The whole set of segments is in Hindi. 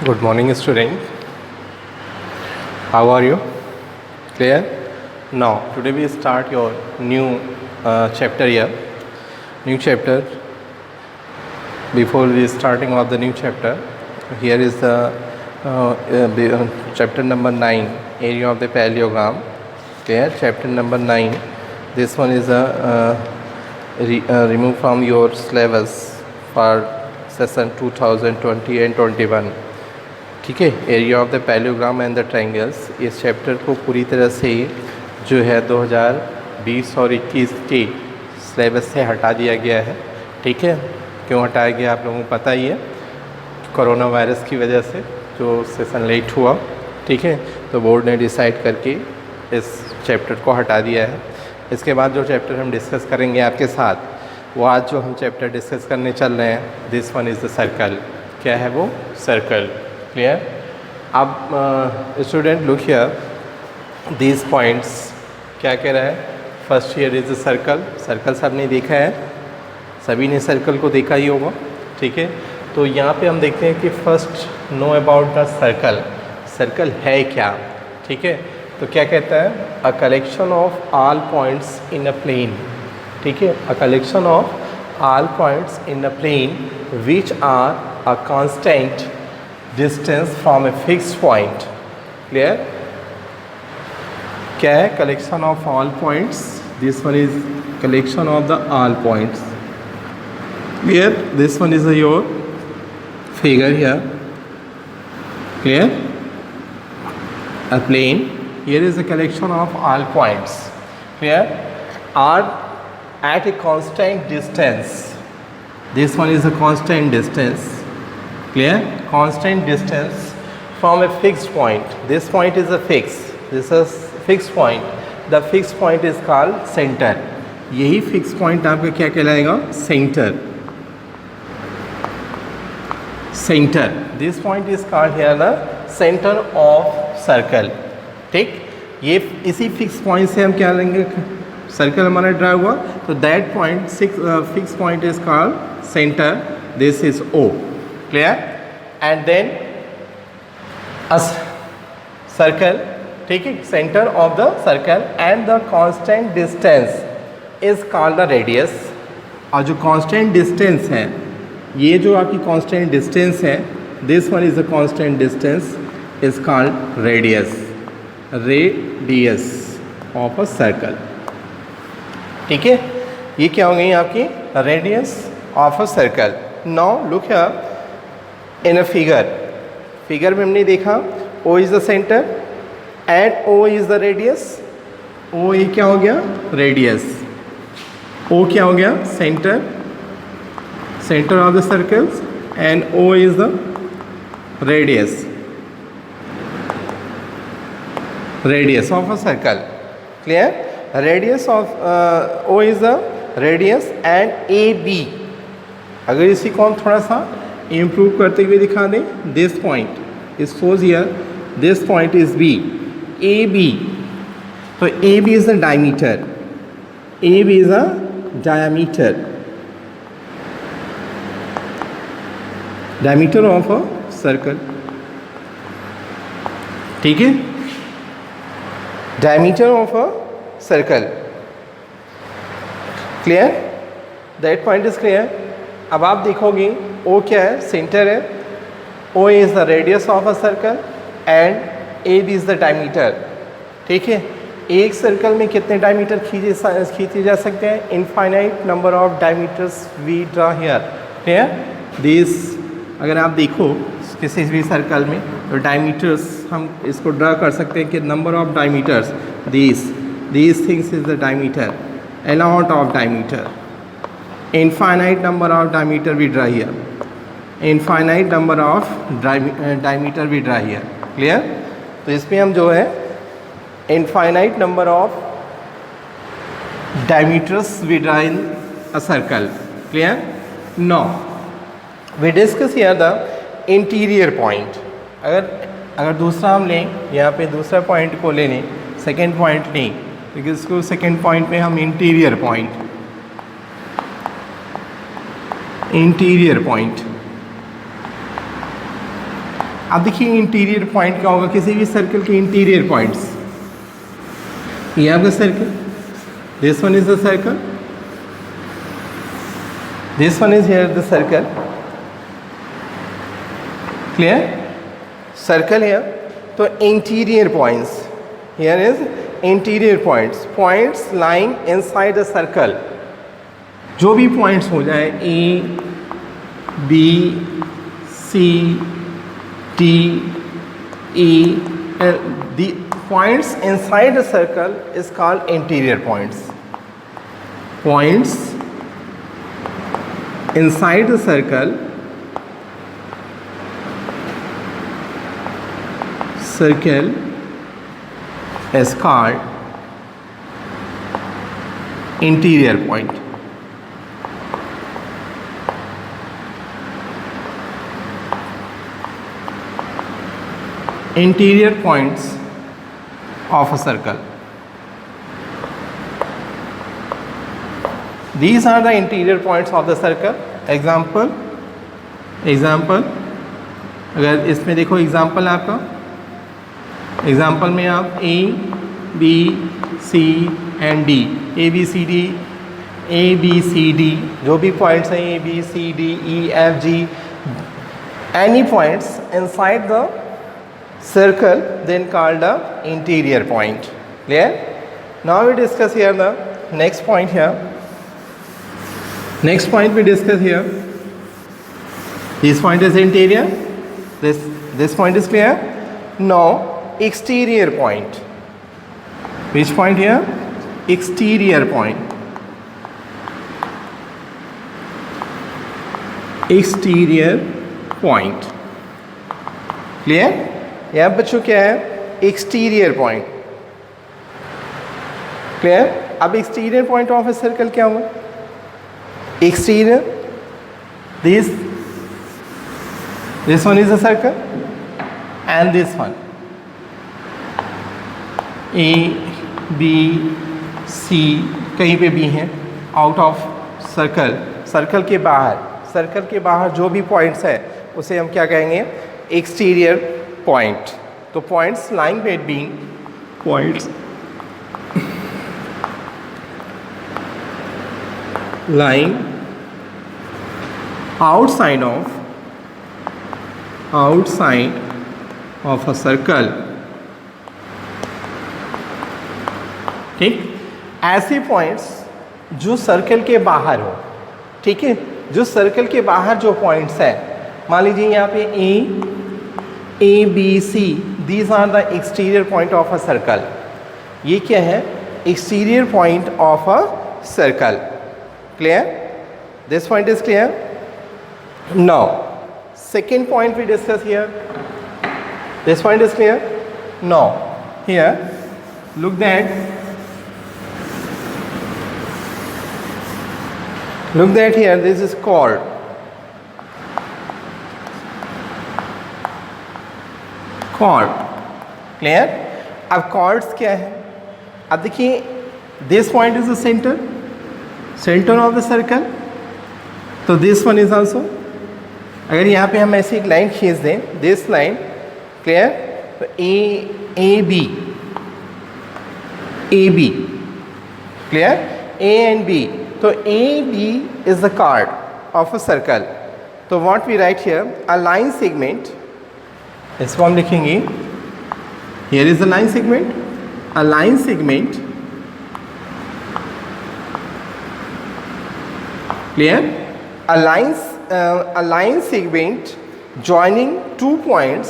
Good morning, student. How are you? Clear? Now, today we start your new chapter here. New chapter. Before we starting of the new chapter, here is the chapter number 9, area of the parallelogram. Clear? Chapter number 9. This one is removed from your syllabus for session 2020 and 21. ठीक है, area of the parallelogram and the triangles, इस चैप्टर को पूरी तरह से जो है 2020 और 21 के सिलेबस से हटा दिया गया है। ठीक है, क्यों हटाया गया आप लोगों को पता ही है, कोरोना वायरस की वजह से जो सेशन लेट हुआ। ठीक है, तो बोर्ड ने डिसाइड करके इस चैप्टर को हटा दिया है। इसके बाद जो चैप्टर हम डिस्कस करेंगे आपके साथ, वो आज जो हम चैप्टर डिस्कस करने चल रहे हैं, this one is the circle. क्या है वो? सर्कल। क्लियर? अब student look here, these points क्या कह रहा है? First here is the circle. Circle सबने देखा है, सभी ने सर्कल को देखा ही होगा। ठीक है, तो यहाँ पे हम देखते हैं कि first know about the circle. Circle है क्या? ठीक है, तो क्या कहता है? A collection of all points in a plane. ठीक है, a collection of all points in a plane which are a constant distance from a fixed point. Clear? क्या है? collection of all points. This one is collection of the all points. Clear? This one is your figure here. Clear? A plane. Here is a collection of all points. Clear? Are at a constant distance. This one is a constant distance. Clear? Constant distance from a fixed point. This point is a fix. This is fixed point. The fixed point is called center. यही fixed point आपका क्या कहलाएगा? Center. Center. This point is called here the center of circle. ठीक? ये इसी fixed point से हम क्या लेंगे? Circle हमारा ड्रा हुआ, तो that point fixed point is called center. This is O. Clear? And then a circle, ठीक है, center of the circle and the constant distance is called the radius. और जो constant distance है, ये जो आपकी constant distance है, this one is the constant distance is called radius. Radius of a circle. ठीक है, ये क्या हो गई आपकी? Radius of a circle. Now look here. In a figure में हमने देखा O is the centre and O is the radius. O ये क्या हो गया? रेडियस। O क्या हो गया? Centre, centre of the circles, and O is the radius, radius of a circle. Clear? Radius of O is the radius and AB। अगर इसी को हम थोड़ा सा इम्प्रूव करते हुए दिखा दें, this point is shows here, this point is B, A B. तो A B is the diameter, A B is a diameter, diameter of a circle. ठीक है, diameter of a circle. Clear? That point is clear. अब आप देखोगे O क्या है? सेंटर है। O is the radius of a circle and A B is the diameter. ठीक है, एक सर्कल में कितने डायमीटर खींचे जा सकते हैं? Infinite number of diameters we draw here. Clear? This अगर आप देखो किसी भी सर्कल में, तो डायमीटर्स हम इसको ड्रा कर सकते हैं कि number of diameters, this things is the diameter, a lot of diameter, infinite number of diameter we draw here, infinite number of diameter we draw here. Clear? तो इसमें हम जो है infinite number of diameters we draw in a circle. Clear? Now we discuss here the interior point. अगर दूसरा हम लें, यहाँ पे दूसरा पॉइंट को ले लें, सेकेंड पॉइंट नहीं, क्योंकि इसको सेकेंड पॉइंट में हम इंटीरियर पॉइंट, इंटीरियर पॉइंट अब देखिए इंटीरियर पॉइंट क्या होगा किसी भी सर्कल के इंटीरियर पॉइंट्स। ये आपका circle, this one is the circle, this one is here the circle, clear, circle here. तो interior points, here is interior points, points lying inside the circle. जो भी पॉइंट्स हो जाए A B C D E L, the points inside a circle is called interior points. Points inside the circle is called interior point. Interior points of a circle. These are the interior points of the circle. Example, अगर इसमें देखो एग्जाम्पल आपका, एग्जाम्पल में आप A B C and D, A B C D जो भी पॉइंट्स हैं A B C D E F G, any points inside the circle then called the interior point. Clear? Now we discuss here the next point here. Next point we discuss here. This point is interior. This point is clear. Now exterior point. Which point here? Exterior point. Exterior point. Clear? यहाँ बच्चों क्या है? Exterior point. क्लियर? अब exterior point of a circle क्या हुआ? Exterior, this one is a circle and this one, A B C कहीं पे भी हैं आउट ऑफ सर्कल, सर्कल के बाहर जो भी पॉइंट्स है उसे हम क्या कहेंगे? Exterior point. तो points lying between points lying outside of a circle, ठीक, ऐसे पॉइंट्स जो सर्कल के बाहर हो, ठीक है, जो सर्कल के बाहर जो पॉइंट्स है, मान लीजिए यहाँ पे A B C, these are the exterior point of a circle. ये क्या है? Exterior point of a circle. Clear? This point is clear? Now, second point we discuss here. This point is clear? Now, here, look that here, this is chord. Clear? अब chords क्या है? अब देखिए, this point is the center of the circle, तो this one is also, अगर यहाँ पे हम ऐसी एक लाइन खींच दें, this line, clear, तो A B, clear, A and B, तो A B is the chord of a circle, तो what we write here, a line segment, इसको हम लिखेंगे, here is the line segment, a line segment, clear, a line segment joining two points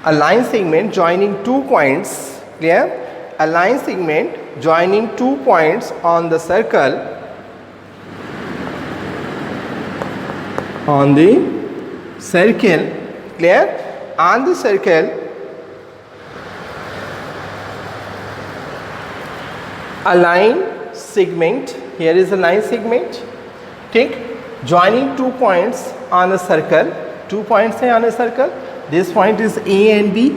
a line segment joining 2 points, clear, a line segment joining 2 points on the circle, clear, on the circle, a line segment, here is a line segment, ठीक, joining 2 points on a circle, 2 points है on a circle, this point is A and B,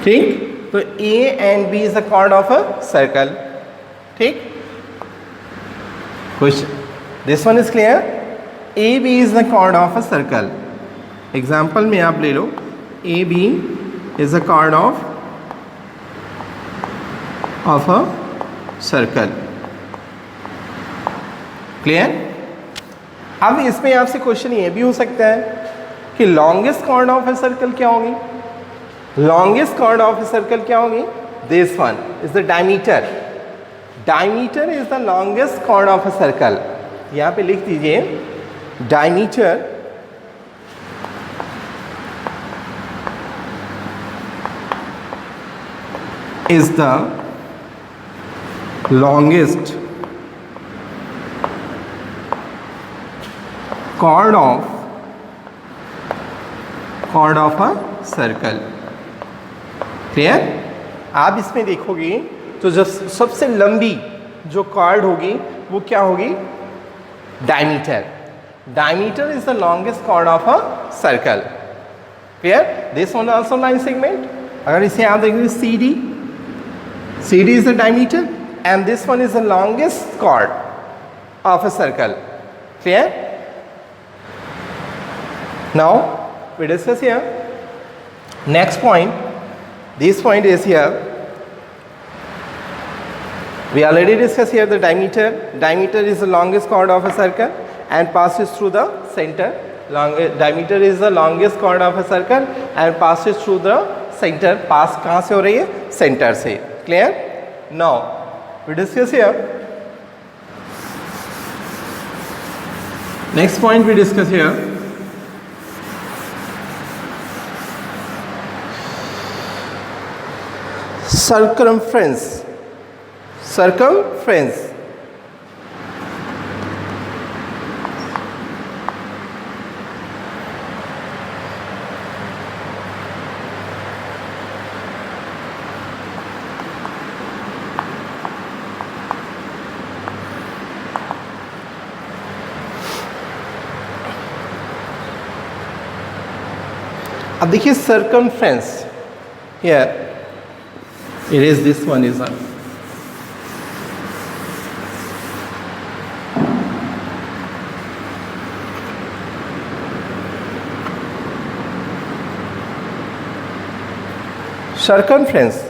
ठीक, तो A and B is the chord of a circle. ठीक, question this one is clear. A B is the chord of a circle. Example में आप ले लो, A B is the chord of a circle. Clear. अब इसमें आपसे क्वेश्चन ये भी हो सकता है कि longest chord of a circle क्या होगी. Longest chord of a circle क्या होगी. This one is the diameter. Diameter is the longest chord of a circle. यहां पे लिख दीजिए diameter is the longest chord of a circle. Clear. आप इसमें देखोगे तो जो सबसे लंबी जो कॉर्ड होगी वो क्या होगी. Diameter. Diameter is the longest chord of a circle. Clear. This one also line segment. अगर इसे आप देखेंगे C D is the diameter and this one is the longest chord of a circle. Clear. Now we discuss here next point. This point is here, we already discussed here the diameter. Diameter is the longest chord of a circle and passes through the center. Diameter is the longest chord of a circle and passes through the center. Pass कहाँ से हो रही है. center से. Clear. Now we discuss here next point. We discuss here circumference. Circumference. अब देखिए circumference. Here it is this one is circumference.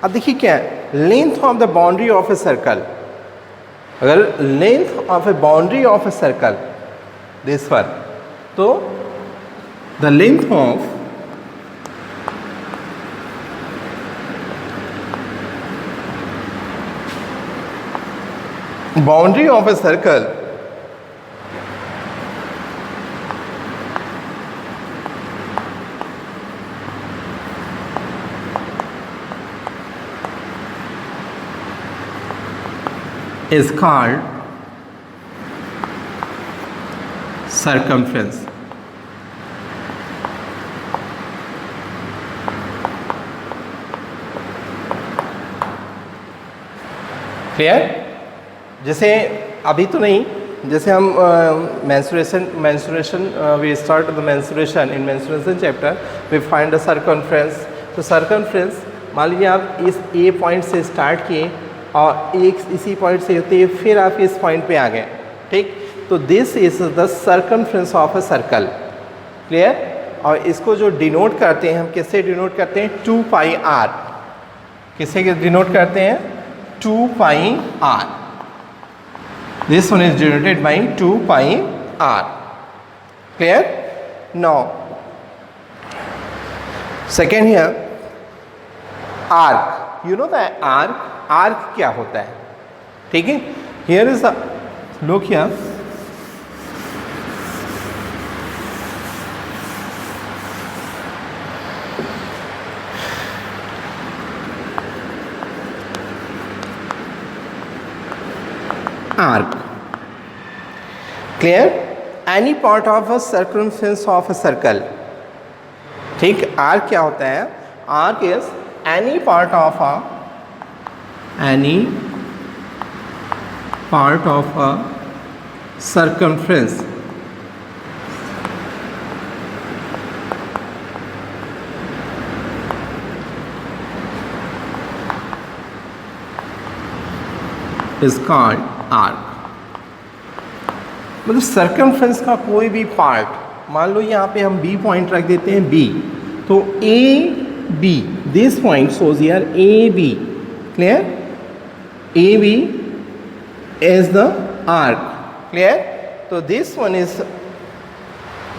अब देखिए क्या है. Length of the boundary of a circle. अगर length of a boundary of a circle this one, तो the length of boundary of a circle is called circumference. Clear. जैसे अभी तो नहीं, जैसे हम mensuration we start the mensuration in mensuration chapter we find the circumference. तो circumference मान लीजिए आप इस A पॉइंट से स्टार्ट किए और एक इसी पॉइंट से होते हैं, फिर आप इस पॉइंट पे आ गए. ठीक, तो this is the circumference of a circle. Clear. और इसको जो डिनोट करते हैं हम किससे डिनोट करते हैं. 2 पाई r. किससे डिनोट करते हैं. 2 पाई r. This one is denoted by 2 pi r. Clear. Now second here arc. You know the arc. Arc क्या होता है. ठीक है. Here is the look here. Arc. Clear. Any part of a circumference of a circle. ठीक. Arc क्या होता है. Arc is any part of a circumference is called arc. मतलब सर्कमफ्रेंस का कोई भी पार्ट, मान लो यहाँ पे हम बी पॉइंट रख देते हैं बी, तो A B, this point shows here A B, clear, A B is the arc, clear, तो this one is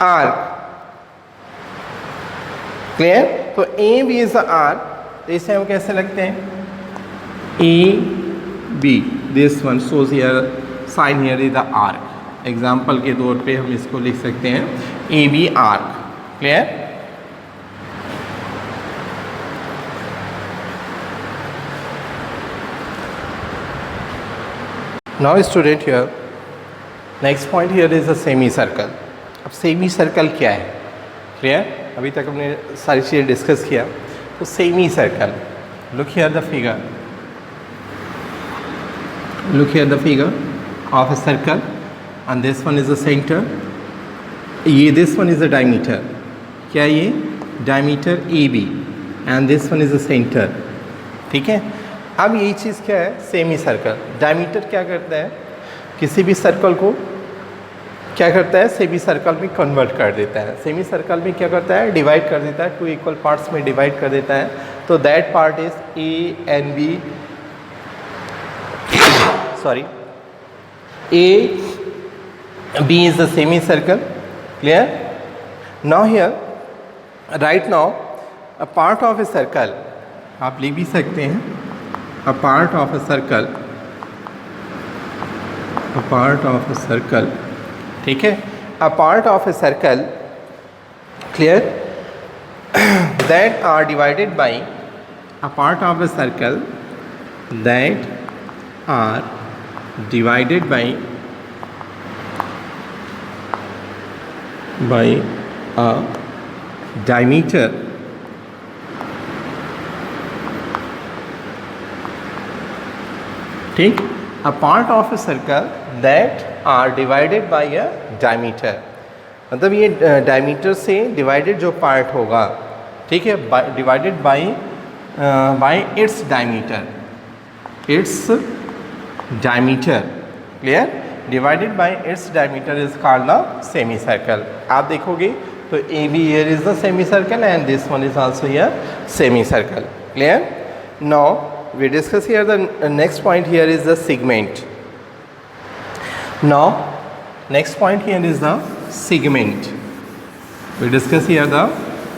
arc, clear, तो A B is the arc, तो इसे हम कैसे लगते हैं, A B, this one shows here sign here is the arc, example के तौर पे हम इसको लिख सकते हैं A B arc, clear. Now student here, next point here is a semi circle। अब सेमी सर्कल क्या है, क्लियर, अभी तक हमने सारी चीज़ें डिस्कस किया। तो semi circle, look here the figure, look here the figure of a circle and this one is the center, ये this one is the diameter, क्या ये diameter AB and this one is the center, ठीक है। अब यही चीज़ क्या है, सेमी सर्कल, डायमीटर क्या करता है, किसी भी सर्कल को क्या करता है, सेमी सर्कल में कन्वर्ट कर देता है, सेमी सर्कल में क्या करता है, डिवाइड कर देता है, टू इक्वल पार्ट्स में डिवाइड कर देता है। तो that part is A and B, sorry, A B is the semicircle, clear। Now here, right now, a part of a circle, आप लिख भी सकते हैं, a part of a circle, a part of a circle, ठीक है, a part of a circle, clear, that are divided by, a part of a circle that are divided by a diameter ठीक, a part of a circle that are divided by a diameter, मतलब ये diameter से divided जो part होगा, ठीक है, divided by its diameter, its diameter, clear, divided by its diameter is called the semicircle। आप देखोगे तो AB here is the semicircle and this one is also here semicircle, clear। Now we discuss here the next point here is the segment। Now next point here is the segment, we discuss here the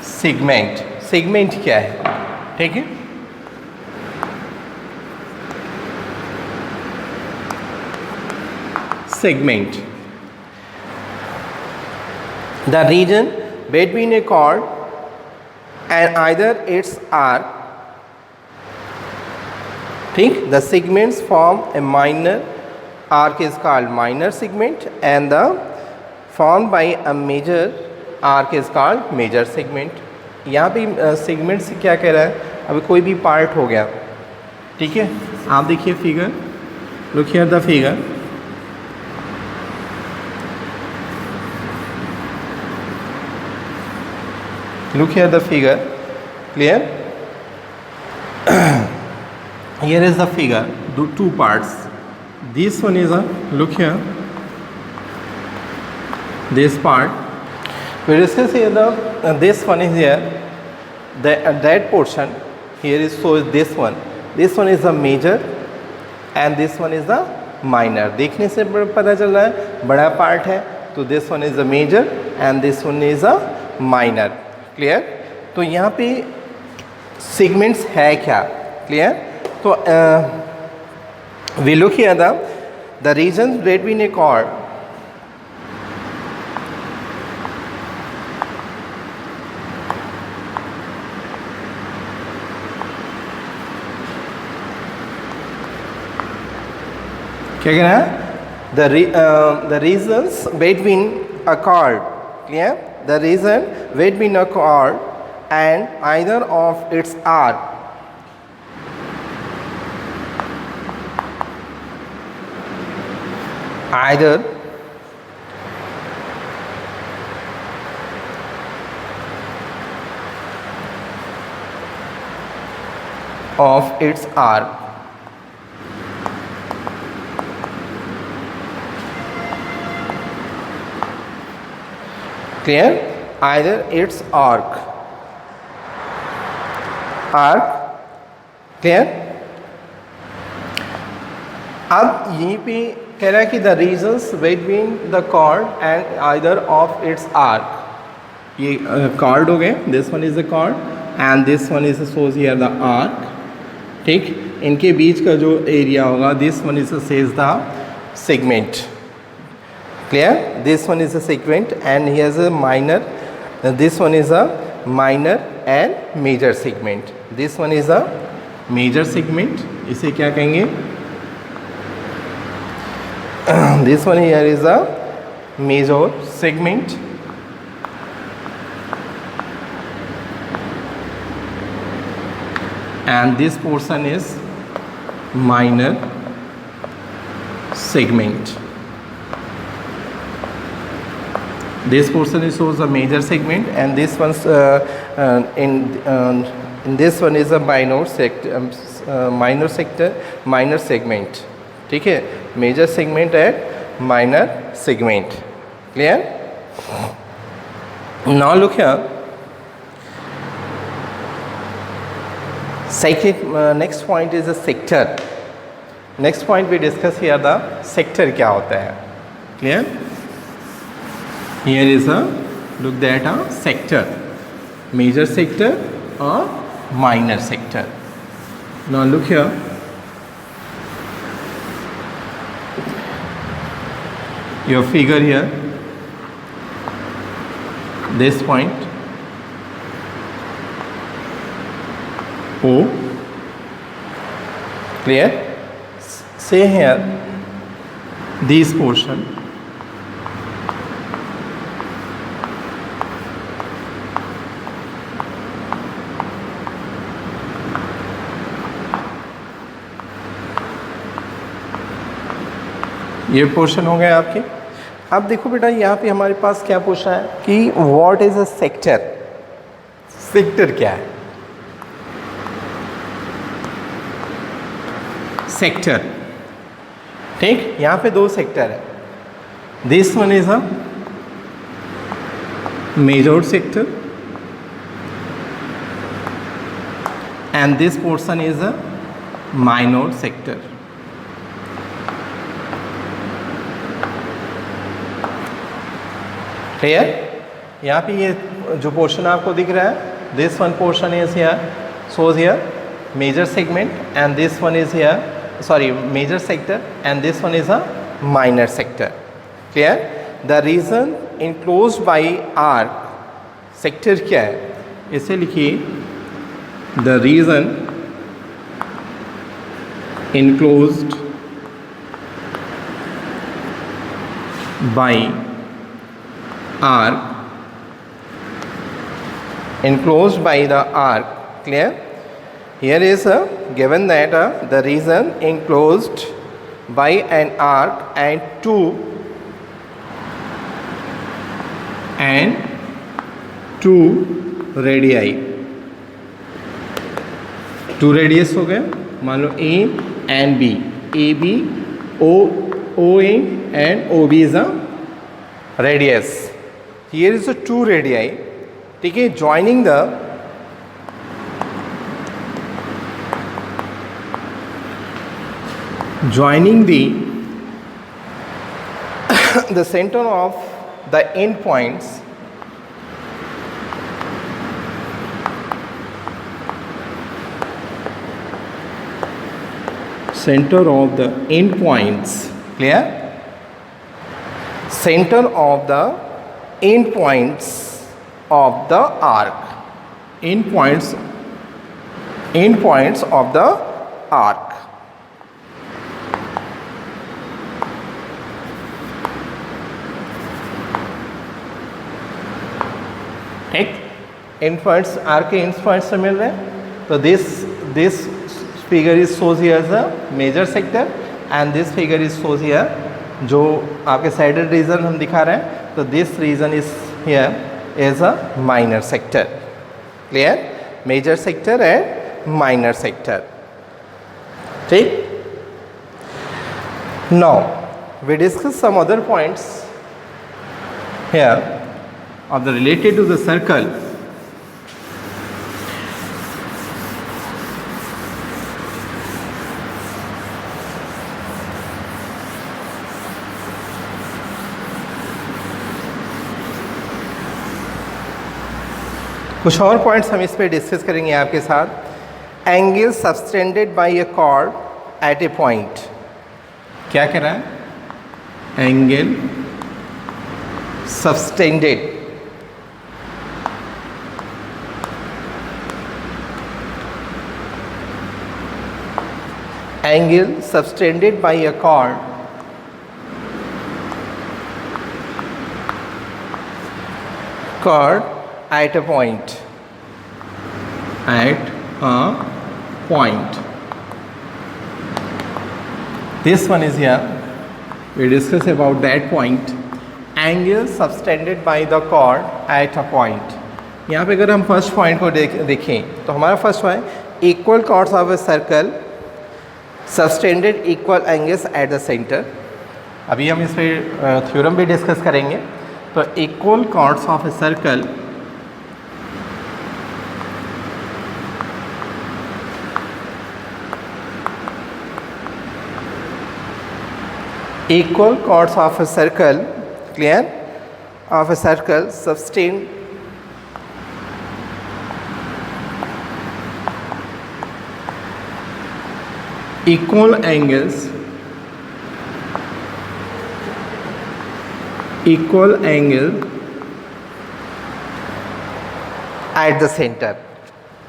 segment। segment क्या है, ठीक है, segment, the region between a chord and either its arc, ठीक, the segments form a minor arc is called minor segment and the formed by a major arc is called major segment। यहाँ पे segment से क्या कह रहा है, अभी कोई भी पार्ट हो गया, ठीक है, आप देखिए figure, look here the figure, look here the figure, clear, here is the figure, do two parts, this one is a, look here, this part, we discuss here the this one is here, that portion here is, so is this one is a major and this one is the minor। देखने से पता चल रहा है बड़ा पार्ट है, तो this one is a major and this one is a minor, clear. तो यहाँ पे सेगमेंट्स है क्या, क्लियर, तो we look here the region between a chord, क्या कहना है, the regions between a chord, clear, the region between a chord and either of its arc, either of its arc, clear, either its arc, clear. अब यहीं पे कह रहा है कि the regions between the chord and either of its arc, ये कॉर्ड हो गए, this one is the chord and this one is shows here the arc, ठीक, इनके बीच का जो एरिया होगा this one is says the segment, clear, this one is a segment and he has a minor, this one is a minor and major segment, this one is a major segment, इसे क्या कहेंगे, this one here is a major segment and this portion is minor segment. This portion is shows a major segment and this one's in this one is a minor segment, ठीक है, major segment and minor segment, clear. Now look here, next point is a sector. Next point we discuss here the sector क्या होता है, clear. Here is a look at a sector, major sector or minor sector. Now look here, your figure here, this point O, clear. Say here this portion ये पोर्शन हो गया आपके। अब देखो बेटा यहाँ पे हमारे पास क्या पूछा है कि what is a sector, sector क्या है, सेक्टर, ठीक, यहाँ पे दो सेक्टर है, this one is a major sector and this portion is a minor sector. Clear, यहाँ पे ये जो पोर्शन आपको दिख रहा है, this one portion is here, shows here major segment and this one is here, sorry, major sector and this one is a minor sector. Clear, the region enclosed by arc, sector क्या है, इसे लिखिए, the region enclosed by arc, enclosed by the arc, clear. Here is given that the region enclosed by an arc and two radii, two radius हो गए, मान लो A and B, AB, OA and OB is a radius. Here is a two radii, ठीक है, joining the center of the end points clear, center of the end points of the arc, end points of the arc, ठीक, end points arc के end points से मिल रहे हैं, तो this figure is shows here as a major sector and this figure is shows here, जो आपके साइडेड रीजन हम दिखा रहे हैं, तो this region is here is a minor sector, clear, major sector and minor sector, ठीक. Now we discuss some other points here. of the related to the circle, कुछ और पॉइंट्स हम इस पे डिस्कस करेंगे आपके साथ। Angle subtended by a chord at a point, क्या कह रहा है? Angle subtended angle subtended by a chord at a point, this one is here, we discuss about that point, angle subtended by the chord at a point। यहाँ पे अगर हम फर्स्ट पॉइंट को देखें तो हमारा first point equal chords of a circle subtended equal angles at the centre. अभी हम इस पर थ्योरम भी डिस्कस करेंगे। तो equal chords of a circle equal chords of a circle, clear, of a circle sustain equal angles at the center,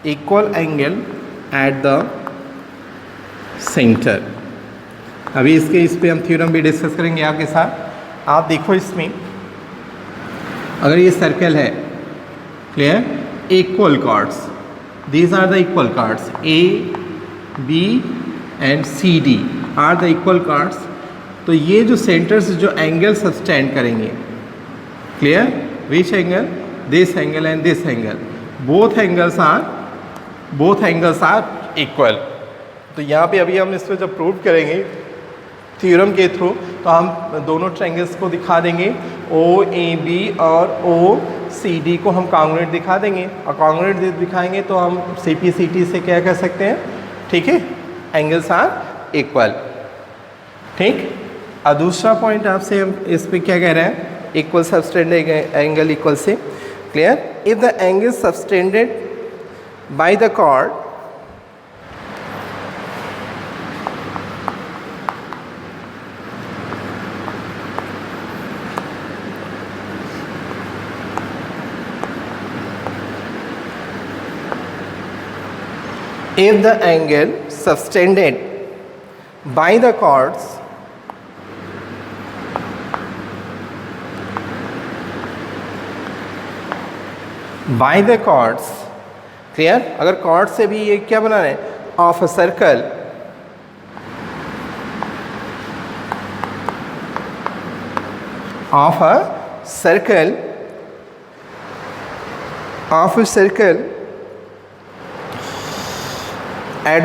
equal angle at the center। अभी इस पे हम थ्योरम भी डिस्कस करेंगे आपके साथ। आप देखो इसमें अगर ये सर्कल है, clear, equal chords, these are the equal chords, A B and C D are the equal chords. तो ये जो सेंटर्स जो एंगल सब्सटेंड करेंगे, clear, which angle, this angle and this angle, both angles are equal. तो यहाँ पे अभी हम इसको जब प्रूव करेंगे थ्योरम के थ्रू, तो हम दोनों ट्रायंगल्स को दिखा देंगे, ओ ए बी और ओ सी डी को हम कॉन्ग्रुएंट दिखा देंगे, और कॉन्ग्रुएंट दिखाएंगे तो हम सी पी सी टी से क्या कह सकते हैं, ठीक है, एंगल्स आर इक्वल। ठीक। और दूसरा पॉइंट आपसे हम इस पे क्या कह रहे हैं, इक्वल सबटेंडेड एंगल इक्वल से, clear, if the angle subtended by the chord if the angle subtended by the chords clear, अगर कॉर्ड से भी ये क्या बनाना है, of a circle at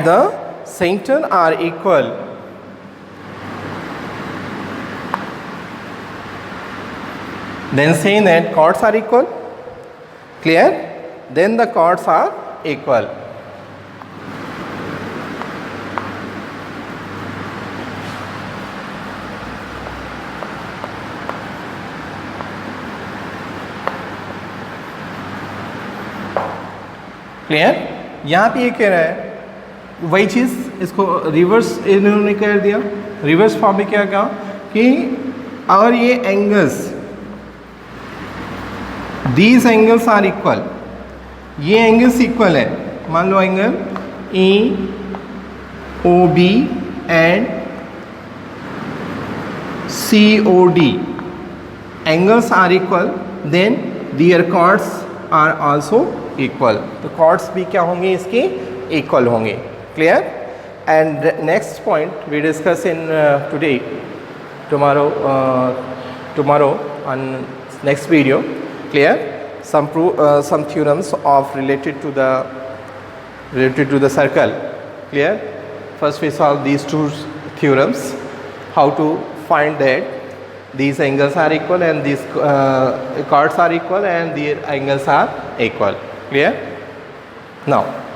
the center are equal, then saying that chords are equal, clear, then the chords are equal। Clear. यहाँ पे ये कह रहा है वही चीज़, इसको रिवर्स इन्होंने कर दिया, रिवर्स फॉर्म में क्या कहा कि अगर ये angles, these angles are equal, ये एंगल्स इक्वल है, मान लो angle E O B and C O D, angles are equal, then their chords are also equal. तो कॉर्ड्स भी क्या होंगे, इसके इक्वल होंगे, clear. And next point we discuss in today, tomorrow on next video, clear, some theorems of related to the circle। Clear? First we solve these two theorems. How to find that these angles are equal and these chords are equal and their angles are equal. Clear? Now